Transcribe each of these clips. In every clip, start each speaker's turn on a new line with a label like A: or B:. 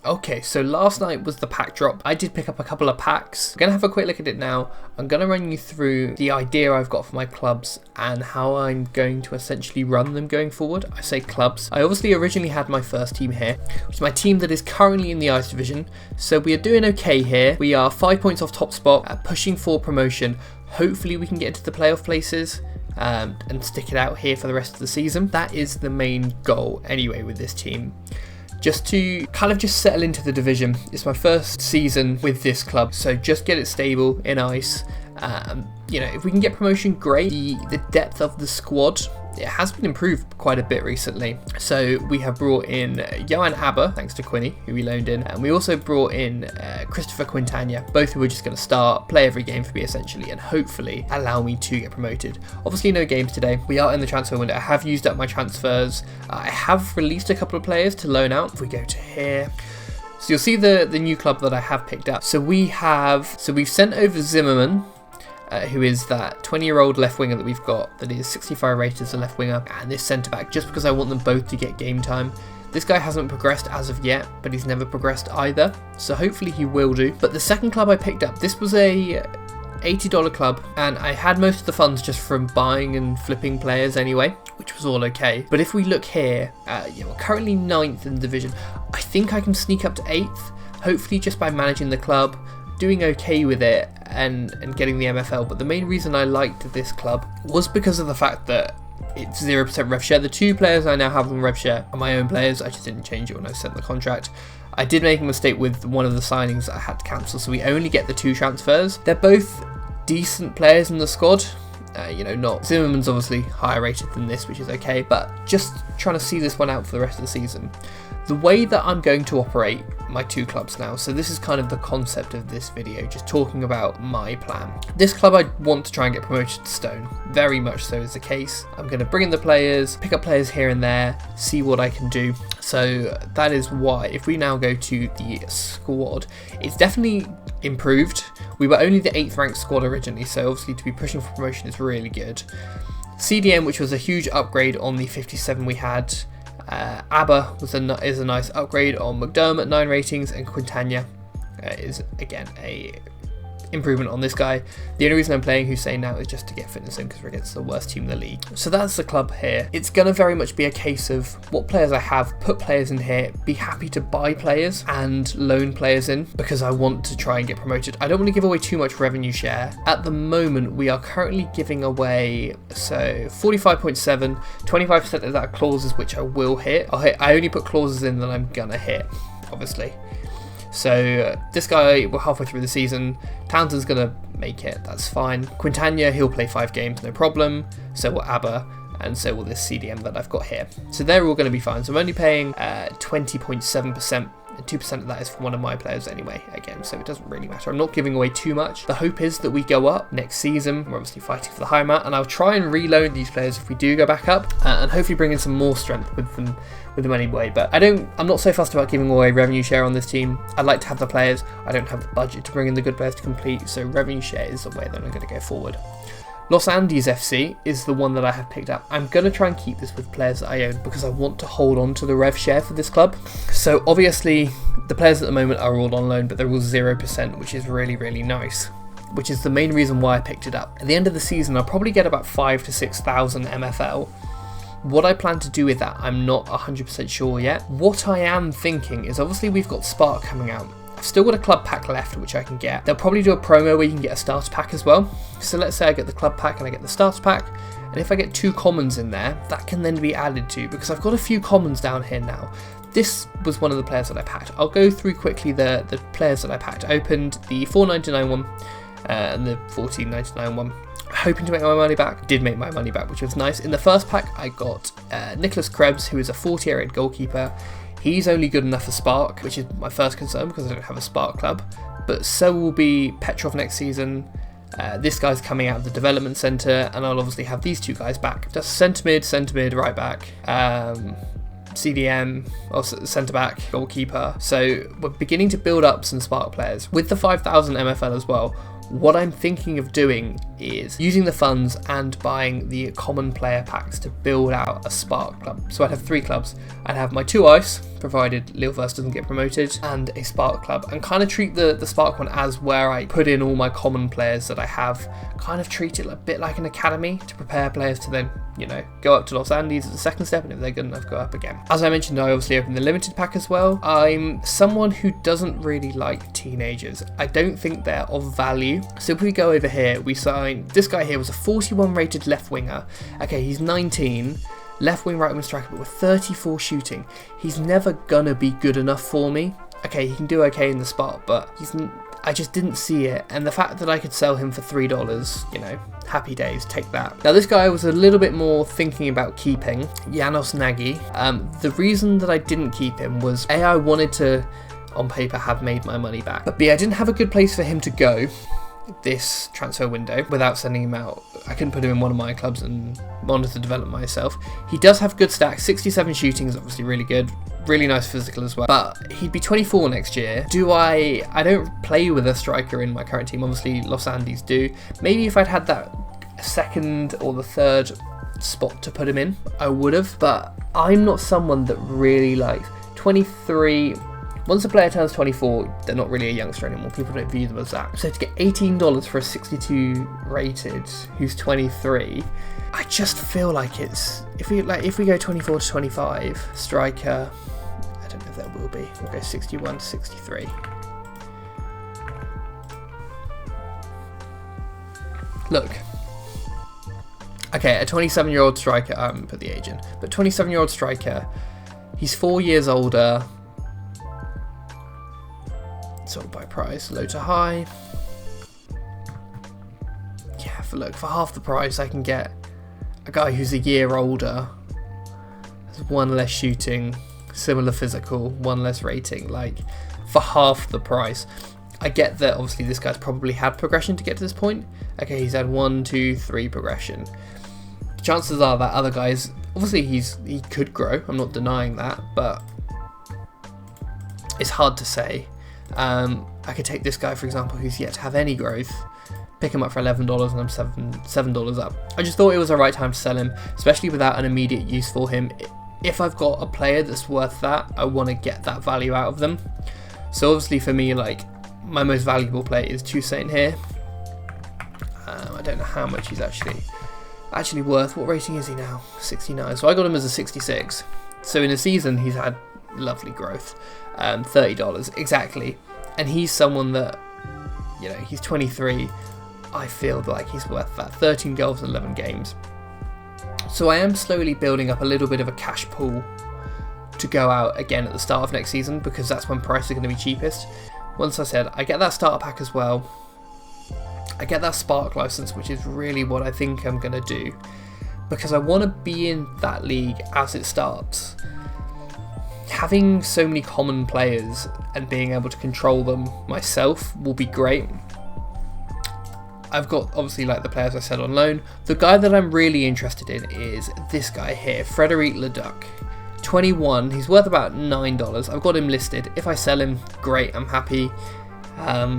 A: Okay, so last night was the pack drop. I did pick up a couple of packs. I'm going to have a quick look at it now. I'm going to run you through the idea I've got for my clubs and how I'm going to essentially run them going forward. I say clubs. I obviously originally had my first team here, which is my team that is currently in the Ice Division. So we are doing okay here. We are 5 points off top spot, pushing for promotion. Hopefully we can get into the playoff places. And stick it out here for the rest of the season. That is the main goal anyway with this team. Just to kind of just settle into the division. It's my first season with this club, so just get it stable in ice. You know, if we can get promotion, great. The depth of the squad, it has been improved quite a bit recently. So we have brought in Johan Aber, thanks to Quinny, who we loaned in. And we also brought in Christopher Quintana, both who are just going to start, play every game for me essentially, and hopefully allow me to get promoted. Obviously no games today. We are in the transfer window. I have used up my transfers. I have released a couple of players to loan out. If we go to here, so you'll see the new club that I have picked up. So we've sent over Zimmerman, who is that 20-year-old left winger that we've got that is 65 rated as a left winger, and this centre back, just because I want them both to get game time. This guy hasn't progressed as of yet, but he's never progressed either, so hopefully he will do. But the second club I picked up, this was a $80 club, and I had most of the funds just from buying and flipping players anyway, which was all okay. But if we look here, we're currently 9th in the division. I think I can sneak up to 8th, hopefully just by managing the club, doing okay with it and getting the MFL. But the main reason I liked this club was because of the fact that it's 0% rev share. The two players I now have on rev share are my own players. I just didn't change it when I sent the contract. I did make a mistake with one of the signings that I had to cancel, so we only get the 2 transfers. They're both decent players in the squad. Not Zimmerman's obviously higher rated than this, which is okay, but just trying to see this one out for the rest of the season. The way that I'm going to operate my 2 clubs now, so this is kind of the concept of this video, just talking about my plan. This club I want to try and get promoted to Stone, very much so is the case. I'm going to bring in the players, pick up players here and there, see what I can do. So that is why, if we now go to the squad, it's definitely improved. We were only the 8th ranked squad originally, so obviously to be pushing for promotion is really good. CDM, which was a huge upgrade on the 57 we had. ABBA is a nice upgrade on McDermott, 9 ratings, and Quintana is again a improvement on this guy. The only reason I'm playing Hussein now is just to get fitness in because we're against the worst team in the league. So that's the club here. It's going to very much be a case of what players I have, put players in here, be happy to buy players and loan players in because I want to try and get promoted. I don't want to give away too much revenue share. At the moment, we are currently giving away, so 45.7, 25% of that are clauses which I will hit. I only put clauses in that I'm going to hit, obviously. So this guy, we're halfway through the season. Townsend's going to make it, that's fine. Quintana, he'll play 5 games, no problem. So will ABBA, and so will this CDM that I've got here. So they're all going to be fine. So I'm only paying 20.7%. And 2% of that is from one of my players anyway, again, so it doesn't really matter. I'm not giving away too much. The hope is that we go up next season. We're obviously fighting for the higher amount, and I'll try and reload these players if we do go back up, and hopefully bring in some more strength with them anyway. But I'm not so fussed about giving away revenue share on this team. I like to have the players. I don't have the budget to bring in the good players to complete, so revenue share is the way that I'm going to go forward. Los Andes FC is the one that I have picked up. I'm going to try and keep this with players that I own because I want to hold on to the rev share for this club. So obviously the players at the moment are all on loan, but they're all 0%, which is really, really nice, which is the main reason why I picked it up. At the end of the season, I'll probably get about 5,000 to 6,000 MFL. What I plan to do with that, I'm not 100% sure yet. What I am thinking is, obviously we've got Spark coming out. I've still got a club pack left, which I can get. They'll probably do a promo where you can get a starter pack as well. So let's say I get the club pack and I get the starter pack. And if I get 2 commons in there, that can then be added to, because I've got a few commons down here now. This was one of the players that I packed. I'll go through quickly the players that I packed. I opened the $4.99 one and the $14.99 one. Hoping to make my money back. Did make my money back, which was nice. In the first pack, I got Nicholas Krebs, who is a 40-rated goalkeeper. He's only good enough for Spark, which is my first concern because I don't have a Spark club. But so will be Petrov next season. This guy's coming out of the development centre, and I'll obviously have these 2 guys back. Just centre mid, right back, CDM, or centre back, goalkeeper. So we're beginning to build up some Spark players. With the 5,000 MFL as well, what I'm thinking of doing is using the funds and buying the common player packs to build out a Spark club. So I'd have 3 clubs. I'd have my 2 ice, provided Lilleverse doesn't get promoted, and a Spark club, and kind of treat the Spark one as where I put in all my common players that I have, kind of treat it a bit like an academy to prepare players to then, go up to Los Andes as a second step, and if they're good enough, go up again. As I mentioned, I obviously opened the limited pack as well. I'm someone who doesn't really like teenagers. I don't think they're of value. So if we go over here, we signed, this guy here was a 41 rated left winger. Okay, he's 19, left wing, right wing striker, but with 34 shooting. He's never gonna be good enough for me. Okay, he can do okay in the spot, but I just didn't see it, and the fact that I could sell him for $3, happy days, take that. Now this guy was a little bit more thinking about keeping, Janos Nagy. The reason that I didn't keep him was A, I wanted to, on paper, have made my money back, but B, I didn't have a good place for him to go this transfer window without sending him out. I couldn't put him in one of my clubs and wanted to develop myself. He does have good stats, 67 shooting is obviously really good, really nice physical as well, but he'd be 24 next year. I don't play with a striker in my current team, obviously Los Andes do. Maybe if I'd had that second or the third spot to put him in, I would have, but I'm not someone that really likes 23. Once a player turns 24, they're not really a youngster anymore. People don't view them as that. So to get $18 for a 62 rated who's 23, I just feel like it's, if we go 24 to 25 striker, I don't know if there will be. We'll go 61 to 63. Look. Okay, a 27-year-old striker, I haven't put the age in, but 27-year-old striker, he's 4 years older. Sold by price, low to high. Yeah, for half the price I can get a guy who's a year older, has 1 less shooting, similar physical, 1 less rating, for half the price. I get that obviously this guy's probably had progression to get to this point. Okay, he's had 1, 2, 3 progression. Chances are that other guys, obviously he could grow, I'm not denying that, but it's hard to say. I could take this guy, for example, who's yet to have any growth, pick him up for $11 and I'm $7 up. I just thought it was the right time to sell him, especially without an immediate use for him. If I've got a player that's worth that, I want to get that value out of them. So obviously for me, my most valuable player is Toussaint here. I don't know how much he's actually worth. What rating is he now? 69. So I got him as a 66. So in a season, he's had lovely growth. $30 exactly, and he's someone that, he's 23. I feel like he's worth that. 13 goals in 11 games. So I am slowly building up a little bit of a cash pool to go out again at the start of next season, because that's when prices are going to be cheapest. Once I said I get that starter pack as well, I get that Spark license, which is really what I think I'm going to do, because I want to be in that league as it starts. Having so many common players and being able to control them myself will be great. I've got obviously the players I said on loan. The guy that I'm really interested in is this guy here, Frederic Leduc. 21, he's worth about $9. I've got him listed. If I sell him, great, I'm happy.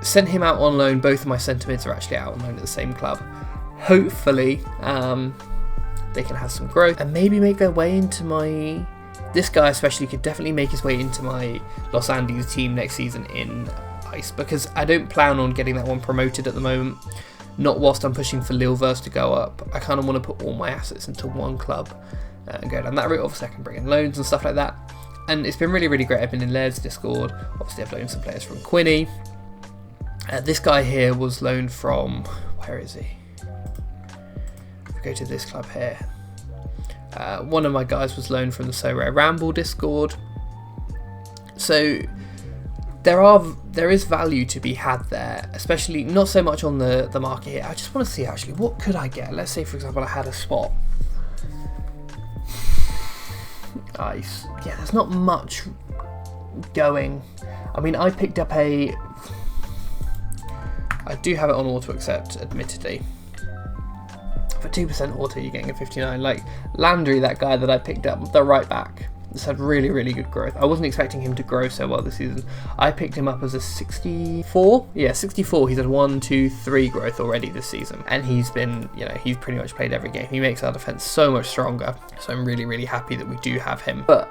A: Sent him out on loan. Both of my centre mids are actually out on loan at the same club. Hopefully they can have some growth and maybe make their way into my... This guy especially could definitely make his way into my Los Andes team next season in Ice, because I don't plan on getting that one promoted at the moment. Not whilst I'm pushing for Lilleverse to go up. I kind of want to put all my assets into one club and go down that route. Obviously I can bring in loans and stuff like that. And it's been really, really great. I've been in Laird's Discord. Obviously I've loaned some players from Quinny. This guy here was loaned from... Where is he? If we go to this club here. One of my guys was loaned from the So Rare Ramble Discord. So there is value to be had there, especially not so much on the market here. I just want to see actually what could I get. Let's say for example I had a spot. Ice. Yeah, there's not much going. I mean, I picked up I do have it on auto accept, admittedly. For 2% auto, you're getting a 59. Landry, that guy that I picked up, the right back, It's had really, really good growth. I wasn't expecting him to grow so well this season. I picked him up as a 64. Yeah, 64. He's had 1, 2, 3 growth already this season. And he's been, he's pretty much played every game. He makes our defense so much stronger. So I'm really, really happy that we do have him. But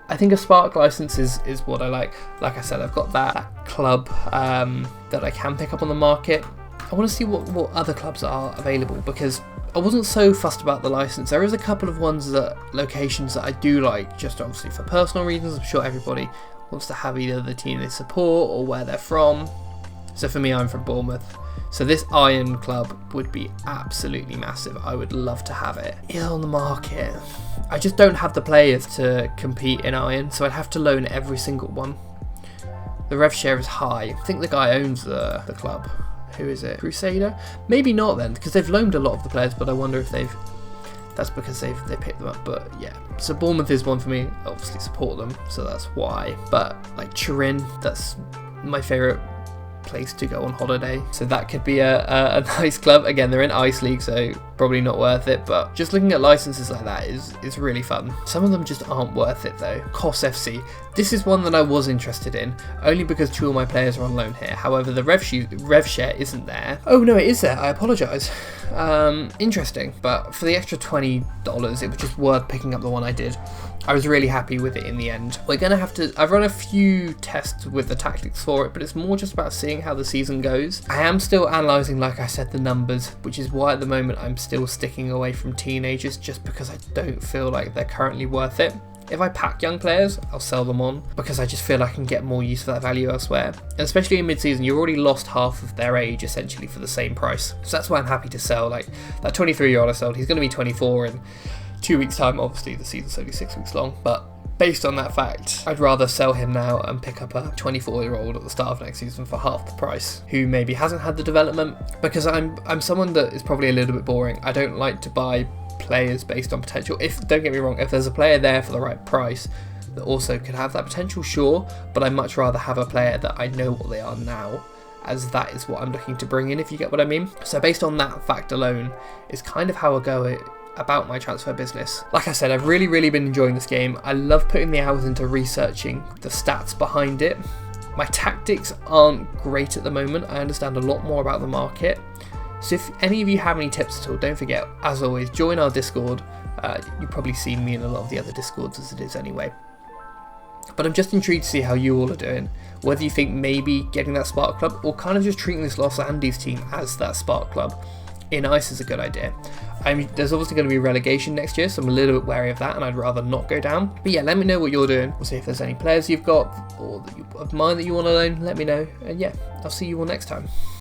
A: I think a Spark license is what I like. Like I said, I've got that club that I can pick up on the market. I want to see what other clubs are available, because I wasn't so fussed about the license. There is a couple of locations that I do like, just obviously for personal reasons. I'm sure everybody wants to have either the team they support or where they're from. So for me, I'm from Bournemouth. So this Iron club would be absolutely massive. I would love to have it. It's on the market. I just don't have the players to compete in Iron, so I'd have to loan every single one. The rev share is high. I think the guy owns the club. Who is it? Crusader? Maybe not then, because they've loaned a lot of the players, but I wonder if that's because they picked them up. But yeah, so Bournemouth is one for me. I obviously support them, so that's why. But like Turin, that's my favourite place to go on holiday, so that could be a nice club. Again, they're in Ice League, so probably not worth it, but just looking at licenses like that is really fun. Some of them just aren't worth it though. Kos FC, this is one that I was interested in, only because 2 of my players are on loan here. However, the rev share isn't there. Oh no, it is there, I apologise. Interesting, but for the extra $20, it was just worth picking up the one I did. I was really happy with it in the end. We're going to have to... I've run a few tests with the tactics for it, but it's more just about seeing how the season goes. I am still analysing, like I said, the numbers, which is why at the moment I'm still sticking away from teenagers, just because I don't feel like they're currently worth it. If I pack young players, I'll sell them on, because I just feel I can get more use for that value elsewhere. And especially in mid-season, you've already lost half of their age, essentially, for the same price. So that's why I'm happy to sell. Like, that 23-year-old I sold, he's going to be 24 in 2 weeks' time. Obviously, the season's only 6 weeks long, but based on that fact, I'd rather sell him now and pick up a 24-year-old at the start of next season for half the price, who maybe hasn't had the development, because I'm someone that is probably a little bit boring. I don't like to buy players based on potential. Don't get me wrong, if there's a player there for the right price that also could have that potential, sure, but I'd much rather have a player that I know what they are now, as that is what I'm looking to bring in, if you get what I mean. So based on that fact alone is kind of how I go about my transfer business. Like I said, I've really, really been enjoying this game. I love putting the hours into researching the stats behind it. My tactics aren't great at the moment. I understand a lot more about the market. So if any of you have any tips at all, don't forget, as always, join our Discord. You've probably seen me in a lot of the other Discords as it is anyway. But I'm just intrigued to see how you all are doing. Whether you think maybe getting that Spark Club, or kind of just treating this Los Andes team as that Spark Club in Ice is a good idea. There's obviously going to be relegation next year, so I'm a little bit wary of that, and I'd rather not go down. But yeah, let me know what you're doing. We'll see if there's any players you've got, or of mine that you want to loan, let me know. And yeah, I'll see you all next time.